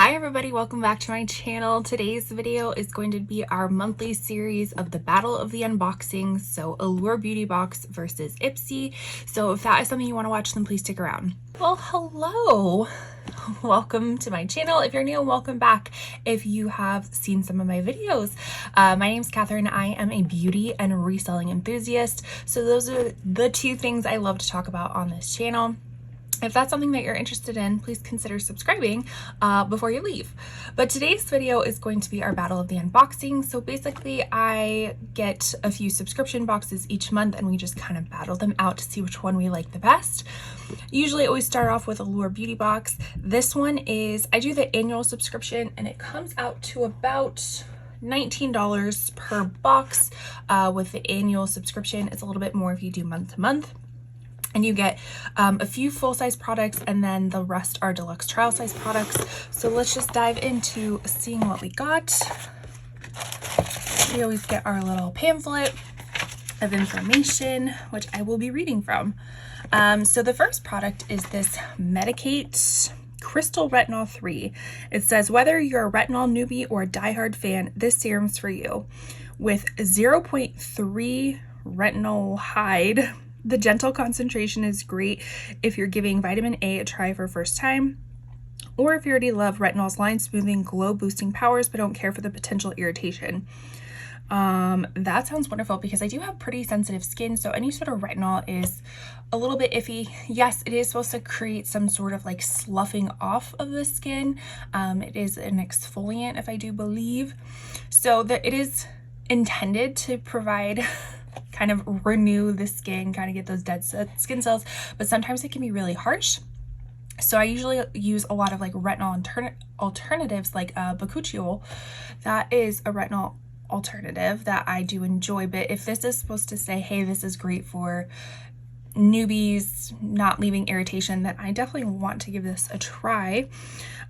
Hi everybody, welcome back to my channel. Today's video is going to be our monthly series of the Battle of the Unboxings, so Allure Beauty Box versus Ipsy. So if that is something you want to watch, then please stick around. Well, hello. Welcome to my channel. If you're new, welcome back. If you have seen some of my videos, my name is Catherine. I am a beauty and reselling enthusiast. So those are the two things I love to talk about on this channel. If that's something that you're interested in, please consider subscribing before you leave. But today's video is going to be our Battle of the Unboxing. So basically I get a few subscription boxes each month and we just kind of battle them out to see which one we like the best. Usually I always start off with Allure Beauty Box. This one is, I do the annual subscription and it comes out to about $19 per box. With the annual subscription, it's a little bit more if you do month to month. And you get a few full-size products and then the rest are deluxe trial size products. So let's just dive into seeing what we got. We always get our little pamphlet of information, which I will be reading from. So the first product is this msha.ke Crystal Retinol 3. It says, whether you're a retinol newbie or a diehard fan, this serum's for you. With 0.3 retinol hide, the gentle concentration is great if you're giving vitamin A a try for first time, or if you already love retinol's line smoothing, glow boosting powers, but don't care for the potential irritation. That sounds wonderful because I do have pretty sensitive skin, so any sort of retinol is a little bit iffy. Yes, it is supposed to create some sort of like sloughing off of the skin. It is an exfoliant, if I do believe. So it is intended to provide kind of renew the skin, kind of get those dead skin cells, but sometimes it can be really harsh. So I usually use a lot of like retinol alternatives like bakuchiol. That is a retinol alternative that I do enjoy, but if this is supposed to say, hey, this is great for newbies not leaving irritation, then I definitely want to give this a try.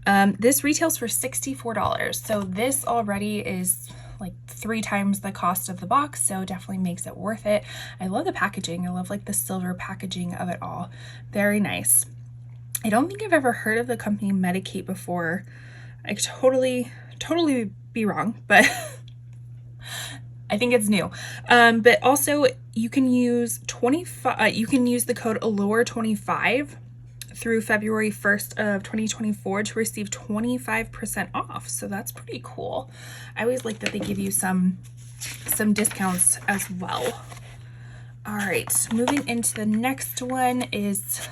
This retails for $64, so this already is like 3 times the cost of the box, so definitely makes it worth it. I love the packaging. I love like the silver packaging of it all. Very nice. I don't think I've ever heard of the company msha.ke before. I could totally be wrong, but I think it's new. But also you can use the code Allure25 through February 1st of 2024 to receive 25% off. So that's pretty cool. I always like that they give you some discounts as well. All right, moving into the next one is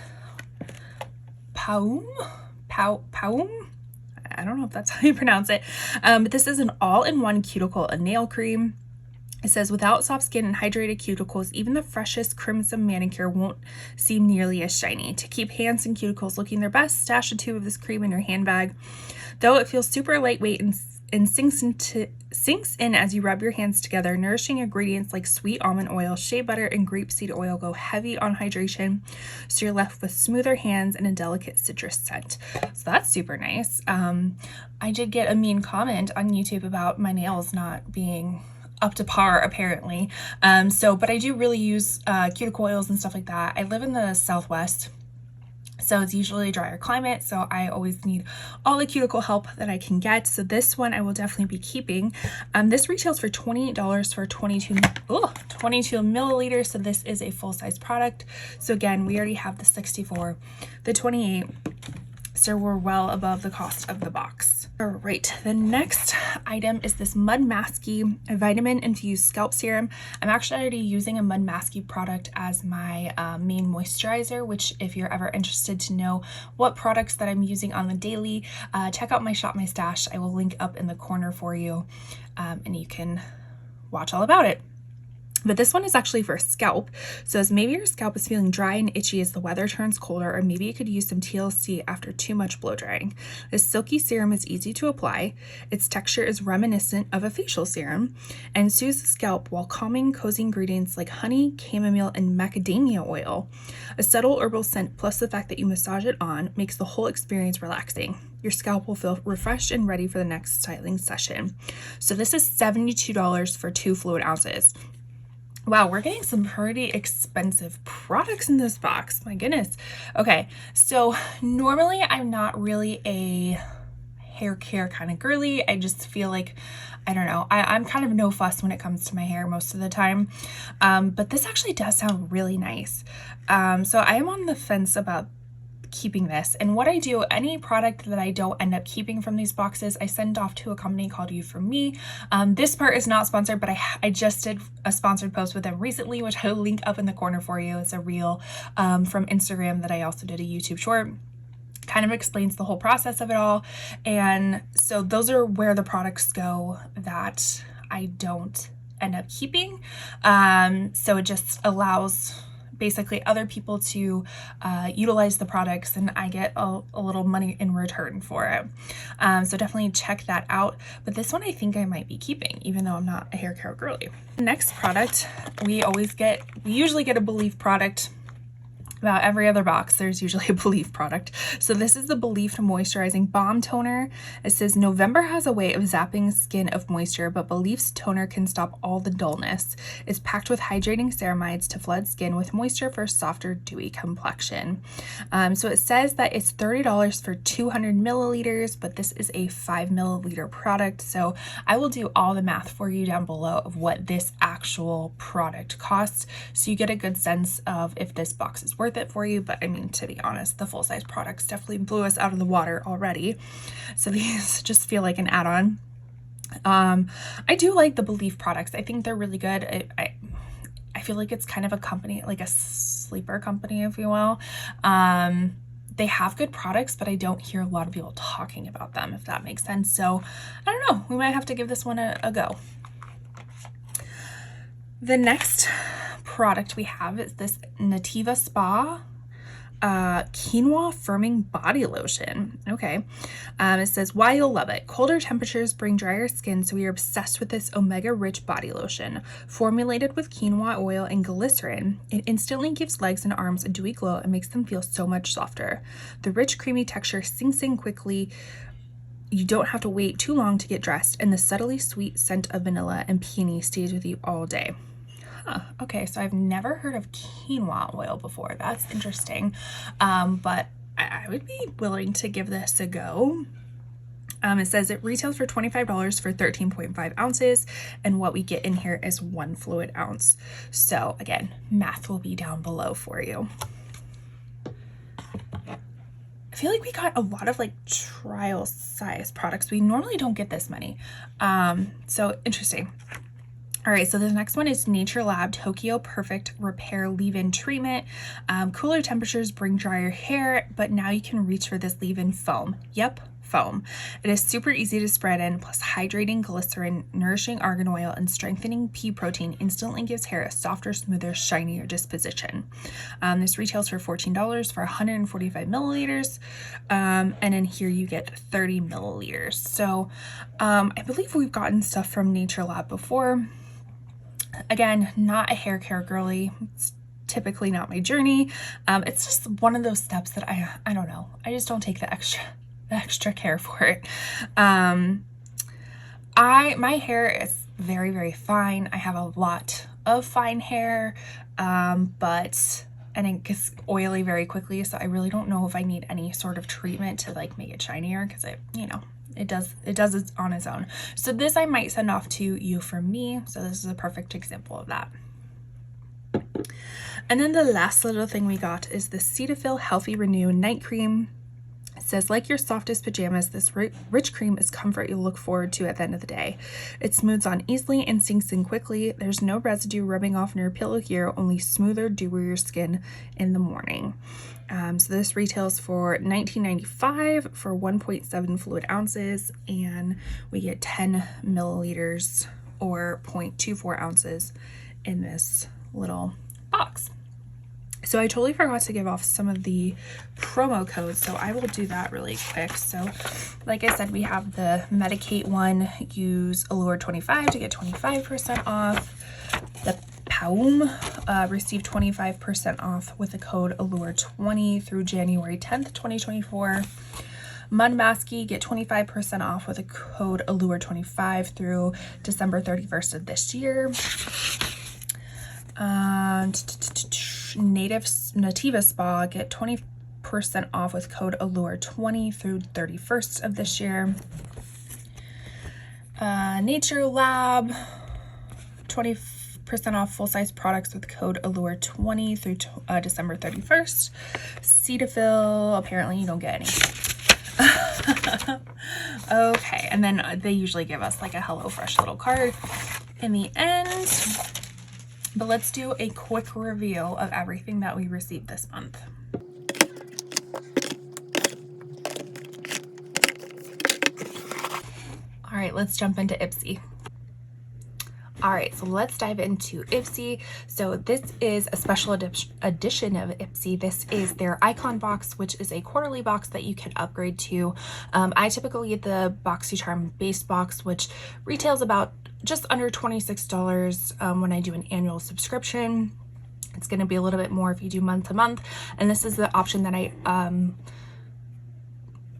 Paum. I don't know if that's how you pronounce it. But this is an all-in-one cuticle and nail cream. It says, without soft skin and hydrated cuticles, even the freshest crimson manicure won't seem nearly as shiny. To keep hands and cuticles looking their best, stash a tube of this cream in your handbag. Though it feels super lightweight and sinks in as you rub your hands together, nourishing ingredients like sweet almond oil, shea butter, and grapeseed oil go heavy on hydration, so you're left with smoother hands and a delicate citrus scent. So that's super nice. I did get a mean comment on YouTube about my nails not being up to par apparently. But I do really use cuticle oils and stuff like that. I live in the Southwest, so it's usually a drier climate, so I always need all the cuticle help that I can get. So this one I will definitely be keeping. This retails for $28 for 22 milliliters, so this is a full-size product. So again, we already have the 64, the 28, so we're well above the cost of the box. All right, the next item is this msha.ke vitamin infused scalp serum. I'm actually already using a msha.ke product as my main moisturizer, which if you're ever interested to know what products that I'm using on the daily, check out my Shop My Stash. I will link up in the corner for you, and you can watch all about it. But this one is actually for scalp. So as maybe your scalp is feeling dry and itchy as the weather turns colder, or maybe you could use some TLC after too much blow drying. This silky serum is easy to apply. Its texture is reminiscent of a facial serum and soothes the scalp while calming cozy ingredients like honey, chamomile, and macadamia oil. A subtle herbal scent plus the fact that you massage it on makes the whole experience relaxing. Your scalp will feel refreshed and ready for the next styling session. So this is $72 for 2 fluid ounces. Wow, we're getting some pretty expensive products in this box. My goodness. Okay, so normally I'm not really a hair care kind of girly. I just feel like, I don't know, I'm kind of no fuss when it comes to my hair most of the time. But this actually does sound really nice. So I am on the fence about keeping this. And what I do, any product that I don't end up keeping from these boxes, I send off to a company called You For Me. This part is not sponsored, but I just did a sponsored post with them recently, which I'll link up in the corner for you. It's a reel from Instagram that I also did a YouTube short. Kind of explains the whole process of it all. And so those are where the products go that I don't end up keeping. So it just allows basically other people to utilize the products, and I get a little money in return for it. So definitely check that out. But this one I think I might be keeping, even though I'm not a hair care girly. Next product, we usually get a Believe product. About every other box, there's usually a Believe product. So this is the Believe Moisturizing Balm Toner. It says, November has a way of zapping skin of moisture, but Believe's toner can stop all the dullness. It's packed with hydrating ceramides to flood skin with moisture for a softer, dewy complexion. So it says that it's $30 for 200 milliliters, but this is a 5 milliliter product. So I will do all the math for you down below of what this actual product costs, so you get a good sense of if this box is worth it for you. But I mean, to be honest, the full-size products definitely blew us out of the water already, so these just feel like an add-on. I do like the Believe products. I think they're really good. I feel like it's kind of a company, like a sleeper company, if you will. They have good products, but I don't hear a lot of people talking about them, if that makes sense. So I don't know, we might have to give this one a go. The next product we have is this Nativa Spa Quinoa Firming Body Lotion. Okay. It says, why you'll love it. Colder temperatures bring drier skin, so we are obsessed with this omega-rich body lotion. Formulated with quinoa oil and glycerin, it instantly gives legs and arms a dewy glow and makes them feel so much softer. The rich, creamy texture sinks in quickly. You don't have to wait too long to get dressed, and the subtly sweet scent of vanilla and peony stays with you all day. Okay, so I've never heard of quinoa oil before. That's interesting. But I would be willing to give this a go. It says it retails for $25 for 13.5 ounces, and what we get in here is 1 fluid ounce. So again, math will be down below for you. I feel like we got a lot of like trial size products. We normally don't get this many. So interesting. All right, so the next one is Nature Lab Tokyo Perfect Repair Leave-In Treatment. Cooler temperatures bring drier hair, but now you can reach for this leave-in foam. Yep, foam. It is super easy to spread in, plus hydrating glycerin, nourishing argan oil, and strengthening pea protein instantly gives hair a softer, smoother, shinier disposition. This retails for $14 for 145 milliliters, and in here you get 30 milliliters. So I believe we've gotten stuff from Nature Lab before. Again, not a hair care girly. It's typically not my journey. It's just one of those steps that I don't know. I just don't take the extra care for it. My hair is very, very fine. I have a lot of fine hair, and it gets oily very quickly. So I really don't know if I need any sort of treatment to like make it shinier, because it does it on its own. So this I might send off to You For Me. So this is a perfect example of that. And then the last little thing we got is the Cetaphil Healthy Renew Night Cream. It says, like your softest pajamas, this rich cream is comfort you'll look forward to at the end of the day. It smooths on easily and sinks in quickly. There's no residue rubbing off near your pillow here, only smoother, dewier skin in the morning. So this retails for $19.95 for 1.7 fluid ounces, and we get 10 milliliters or 0.24 ounces in this little box. So I totally forgot to give off some of the promo codes, so I will do that really quick. So like I said, we have the Medicate one. Use Allure 25 to get 25% off. The Paum received 25% off with the code Allure20 through January 10th, 2024. msha.ke get 25% off with a code Allure25 through December 31st of this year. Nativa Spa get 20% 20% off with code Allure 20 through 31st of this year. Nature Lab, 20% off full-size products with code Allure 20 through December 31st. Cetaphil, apparently you don't get any. Okay, and then they usually give us like a HelloFresh little card in the end. But let's do a quick review of everything that we received this month. All right, let's jump into Ipsy. All right, so let's dive into Ipsy. So this is a special edition of Ipsy. This is their icon box, which is a quarterly box that you can upgrade to. I typically get the BoxyCharm base box, which retails about just under $26 when I do an annual subscription. It's going to be a little bit more if you do month to month. And this is the option that I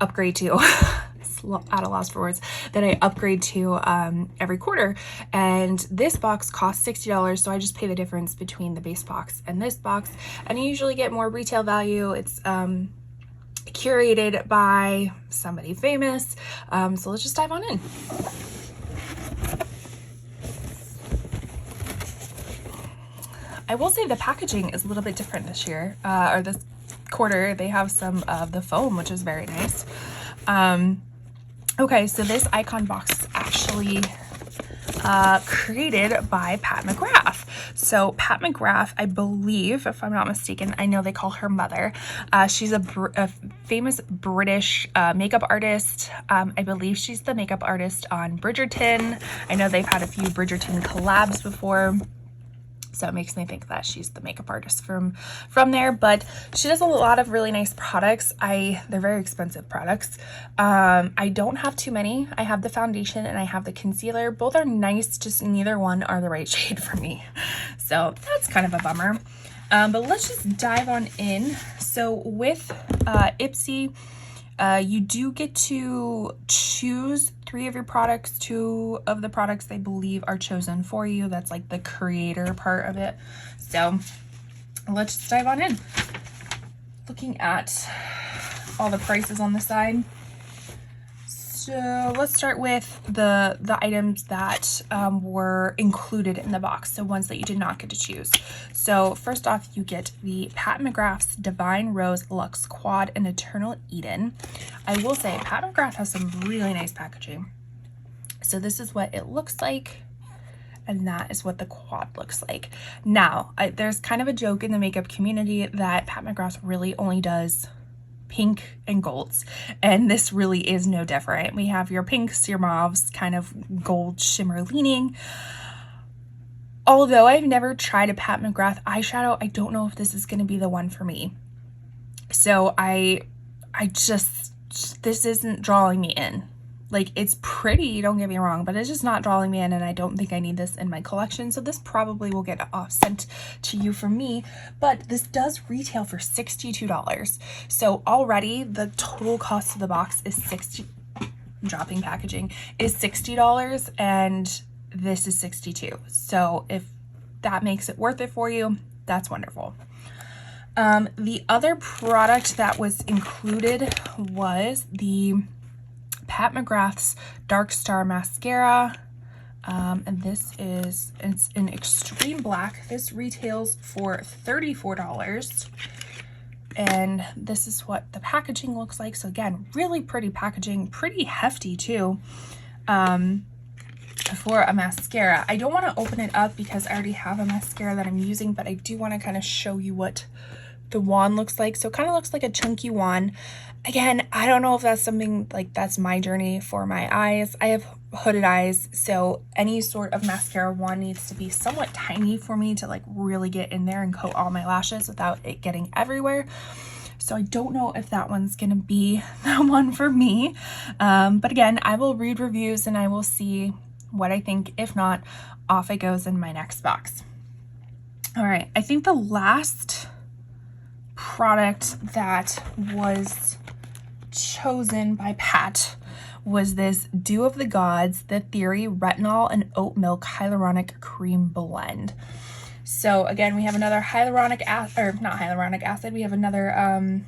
upgrade to. At a loss for words, that I upgrade to every quarter, and this box costs $60, so I just pay the difference between the base box and this box, and you usually get more retail value. It's curated by somebody famous, so let's just dive on in. I will say the packaging is a little bit different this year, or this quarter. They have some of the foam, which is very nice. Okay, so this icon box is actually created by Pat McGrath. So Pat McGrath, I believe, if I'm not mistaken, I know they call her mother. She's a famous British makeup artist. I believe she's the makeup artist on Bridgerton. I know they've had a few Bridgerton collabs before. So it makes me think that she's the makeup artist from there, but she does a lot of really nice products. They're very expensive products. I don't have too many. I have the foundation and I have the concealer. Both are nice, just neither one are the right shade for me. So that's kind of a bummer. But let's just dive on in. So with Ipsy, you do get to choose 3 of your products. 2 of the products they believe are chosen for you. That's like the creator part of it. So let's just dive on in. Looking at all the prices on the side. So let's start with the items that were included in the box, so ones that you did not get to choose. So first off, you get the Pat McGrath's Divine Rose Luxe Quad and Eternal Eden. I will say Pat McGrath has some really nice packaging. So this is what it looks like, and that is what the quad looks like. Now, there's kind of a joke in the makeup community that Pat McGrath really only does pink and golds, and this really is no different. We have your pinks, your mauves, kind of gold shimmer leaning. Although I've never tried a Pat McGrath eyeshadow, I don't know if this is going to be the one for me. So I just, this isn't drawing me in. Like, it's pretty, don't get me wrong, but it's just not drawing me in, and I don't think I need this in my collection. So this probably will get sent to you from me, but this does retail for $62. So already the total cost of the box is dropping packaging, is $60, and this is $62. So if that makes it worth it for you, that's wonderful. The other product that was included was the Pat McGrath's Dark Star Mascara, and it's in Extreme Black. This retails for $34, and this is what the packaging looks like. So again, really pretty packaging, pretty hefty too, for a mascara. I don't want to open it up because I already have a mascara that I'm using, but I do want to kind of show you what the wand looks like. So it kind of looks like a chunky wand. Again, I don't know if that's something like that's my journey for my eyes. I have hooded eyes, so any sort of mascara wand needs to be somewhat tiny for me to like really get in there and coat all my lashes without it getting everywhere. So I don't know if that one's gonna be the one for me. But again, I will read reviews and I will see what I think. If not, off it goes in my next box. All right, I think the last product that was chosen by Pat was this Dew of the Gods, The Theory Retinol and Oat Milk Hyaluronic Cream Blend. So again, we have another hyaluronic acid, or not hyaluronic acid, we have another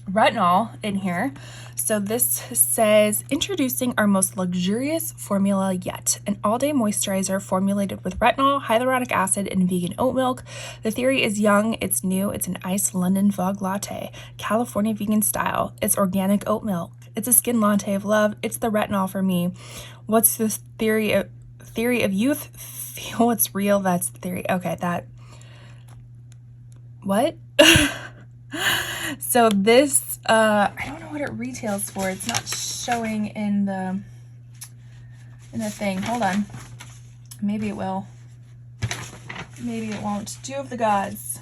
retinol in here. So this says, introducing our most luxurious formula yet, an all-day moisturizer formulated with retinol, hyaluronic acid, and vegan oat milk. The theory is young, it's new, it's an iced London fog latte, California vegan style, it's organic oat milk, it's a skin latte of love, it's the retinol for me. What's this theory of youth? Feel what's real, that's the theory. Okay, what? So this, I don't know what it retails for. It's not showing in the thing. Hold on. Maybe it will. Maybe it won't. Dew of the Gods.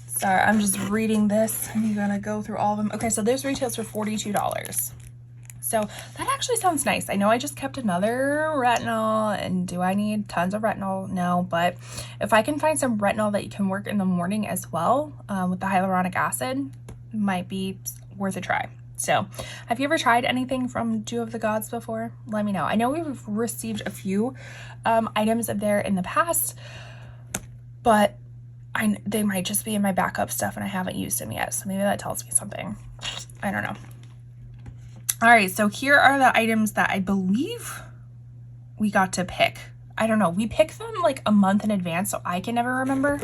Sorry, I'm just reading this. I'm gonna go through all of them. Okay, so this retails for $42. So that actually sounds nice. I know I just kept another retinol, and do I need tons of retinol? No, but if I can find some retinol that you can work in the morning as well with the hyaluronic acid, might be worth a try. So have you ever tried anything from Dew of the Gods before? Let me know. I know we've received a few items of there in the past, but they might just be in my backup stuff and I haven't used them yet. So maybe that tells me something. I don't know. All right, so here are the items that I believe we got to pick. I don't know. We picked them like a month in advance, so I can never remember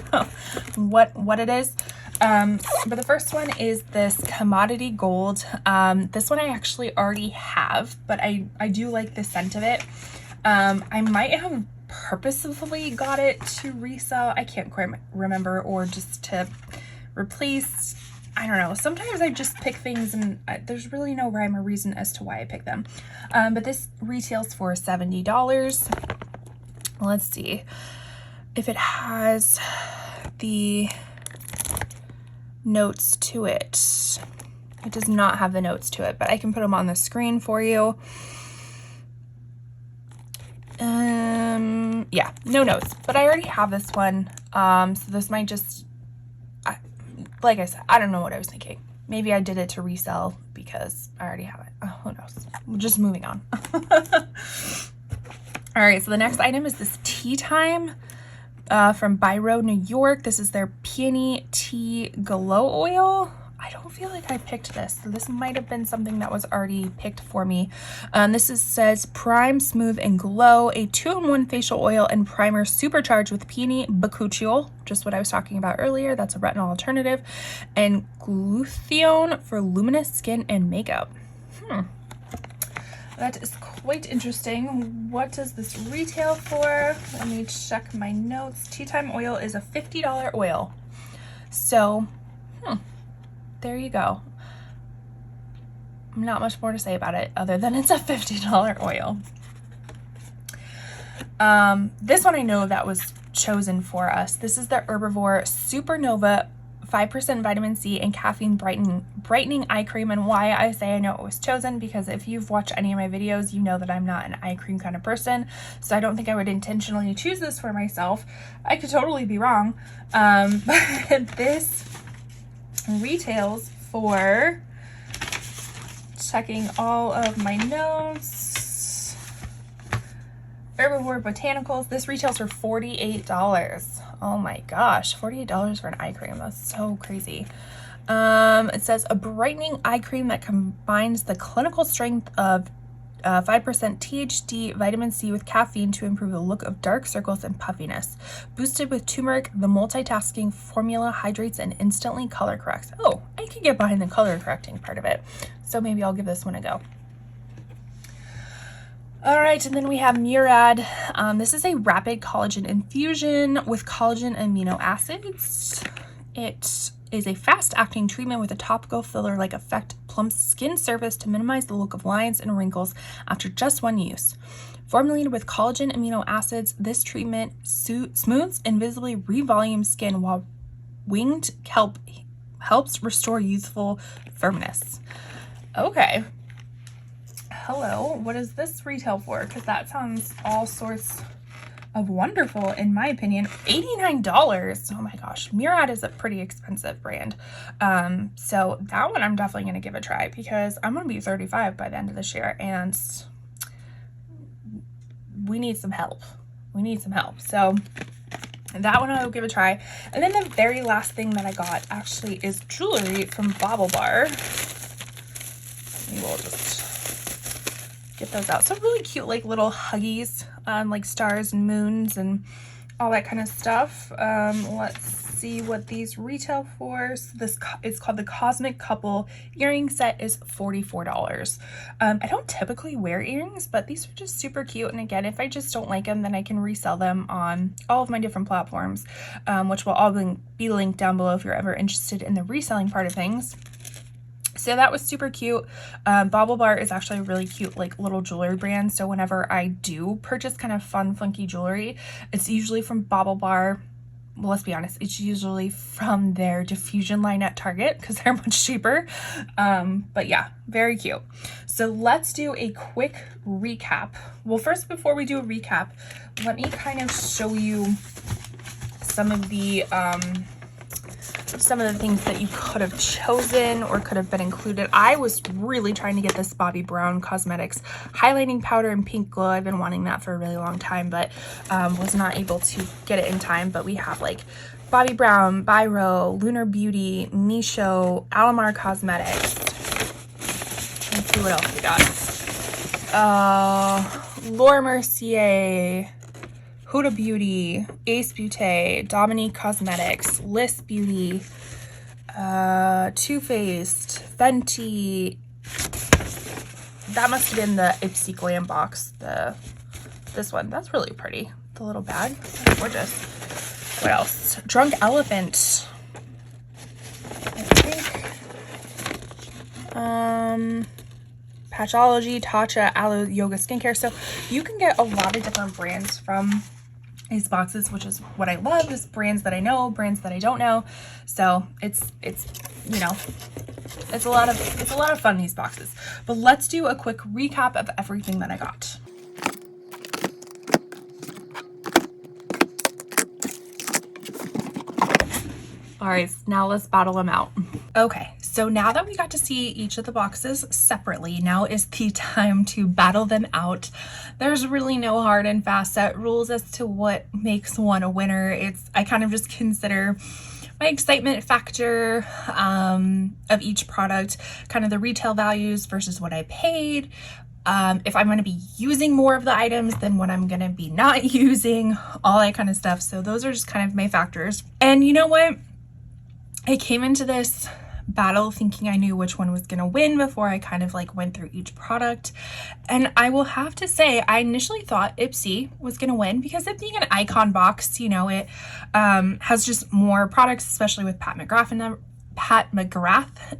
what it is. But the first one is this commodity gold. This one I actually already have, but I do like the scent of it. I might have purposefully got it to resell. I can't quite remember, or just to replace. I don't know. Sometimes I just pick things and there's really no rhyme or reason as to why I pick them. But this retails for $70. Let's see if it has the notes to it. It does not have the notes to it, but I can put them on the screen for you. Yeah, no notes, but I already have this one. So this might just, like I said, I don't know what I was thinking. Maybe I did it to resell because I already have it. Oh, who knows? Just moving on. All right, so the next item is this Tea Time from Biro, New York. This is their Peony Tea Glow Oil. I don't feel like I picked this. So this might have been something that was already picked for me. Says Prime, Smooth, and Glow, a 2-in-1 facial oil and primer supercharged with peony bakuchiol, just what I was talking about earlier. That's a retinol alternative, and glutathione for luminous skin and makeup. That is quite interesting. What does this retail for? Let me check my notes. Tea Time oil is a $50 oil. So, there you go. Not much more to say about it other than it's a $50 oil. This one I know that was chosen for us. This is the Herbivore Supernova 5% vitamin C and caffeine brightening eye cream. And why I say I know it was chosen, because if you've watched any of my videos, you know that I'm not an eye cream kind of person. So I don't think I would intentionally choose this for myself. I could totally be wrong. But this retails for, checking all of my notes, Herbivore Botanicals, this retails for $48. Oh my gosh, $48 for an eye cream. That's so crazy. It says a brightening eye cream that combines the clinical strength of 5% THC vitamin C with caffeine to improve the look of dark circles and puffiness. Boosted with turmeric, the multitasking formula hydrates and instantly color corrects. Oh, I can get behind the color correcting part of it. So maybe I'll give this one a go. All right, and then we have Murad. This is a rapid collagen infusion with collagen amino acids. It is a fast-acting treatment with a topical filler-like effect, plumps skin surface to minimize the look of lines and wrinkles after just one use. Formulated with collagen amino acids, this treatment smooths and visibly revolumes skin, while winged kelp helps restore youthful firmness. Okay. Hello, what does this retail for? Because that sounds all sorts of wonderful, in my opinion. $89. Oh my gosh, Murad is a pretty expensive brand. So that one I'm definitely going to give a try, because I'm going to be 35 by the end of this year, and we need some help. So That one I'll give a try. And then the very last thing that I got actually is jewelry from Bobble Bar. We'll just get those out. So really cute, like little huggies, like stars and moons and all that kind of stuff. Let's see what these retail for. So this is called the Cosmic Couple earring set, is $44. I don't typically wear earrings, but these are just super cute. And again, if I just don't like them, then I can resell them on all of my different platforms, which will all be linked down below if you're ever interested in the reselling part of things. So that was super cute. Bobble Bar is actually a really cute like little jewelry brand. So whenever I do purchase kind of fun, funky jewelry, it's usually from Bobble Bar. Well, let's be honest, it's usually from their diffusion line at Target because they're much cheaper. But yeah, very cute. So let's do a quick recap. Well, first, before we do a recap, let me kind of show you some of the things that you could have chosen or could have been included. I was really trying to get this Bobbi Brown Cosmetics highlighting powder in Pink Glow. I've been wanting that for a really long time, but was not able to get it in time. But we have like Bobbi Brown, Biro, Lunar Beauty, msha.ke, Allure Cosmetics. Let's see what else we got. Laura Mercier, Huda Beauty, Ace Beauty, Dominique Cosmetics, Liss Beauty, Too Faced, Fenty. That must have been the Ipsy Glam box. This one, that's really pretty. The little bag, that's gorgeous. What else? Drunk Elephant, I think. Patchology, Tatcha, Aloe Yoga Skincare. So you can get a lot of different brands from these boxes, which is what I love, is brands that I know, brands that I don't know. So it's you know, it's a lot of fun, these boxes. But let's do a quick recap of everything that I got. All right, now let's battle them out. Okay, so now that we got to see each of the boxes separately, now is the time to battle them out. There's really no hard and fast set rules as to what makes one a winner. I kind of just consider my excitement factor of each product, kind of the retail values versus what I paid. If I'm going to be using more of the items than what I'm going to be not using, all that kind of stuff. So those are just kind of my factors. And you know what? I came into this battle thinking I knew which one was going to win before I kind of like went through each product. And I will have to say, I initially thought Ipsy was going to win because it being an icon box, you know, it has just more products, especially with Pat McGrath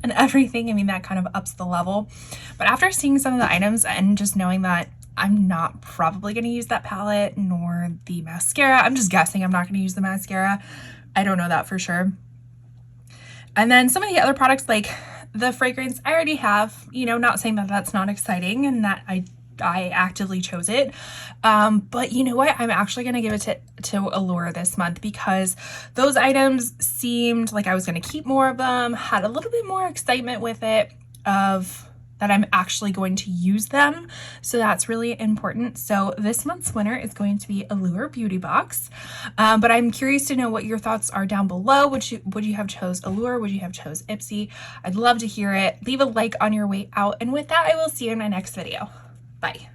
and everything. I mean, that kind of ups the level. But after seeing some of the items and just knowing that I'm not probably going to use that palette nor the mascara, I'm just guessing I'm not going to use the mascara. I don't know that for sure. And then some of the other products, like the fragrance, I already have, you know, not saying that that's not exciting and that I actively chose it. But you know what? I'm actually going to give it to Allure this month because those items seemed like I was going to keep more of them, had a little bit more excitement with it of that I'm actually going to use them. So that's really important. So this month's winner is going to be Allure Beauty Box. But I'm curious to know what your thoughts are down below. Would you have chose Allure? Would you have chose Ipsy? I'd love to hear it. Leave a like on your way out. And with that, I will see you in my next video. Bye.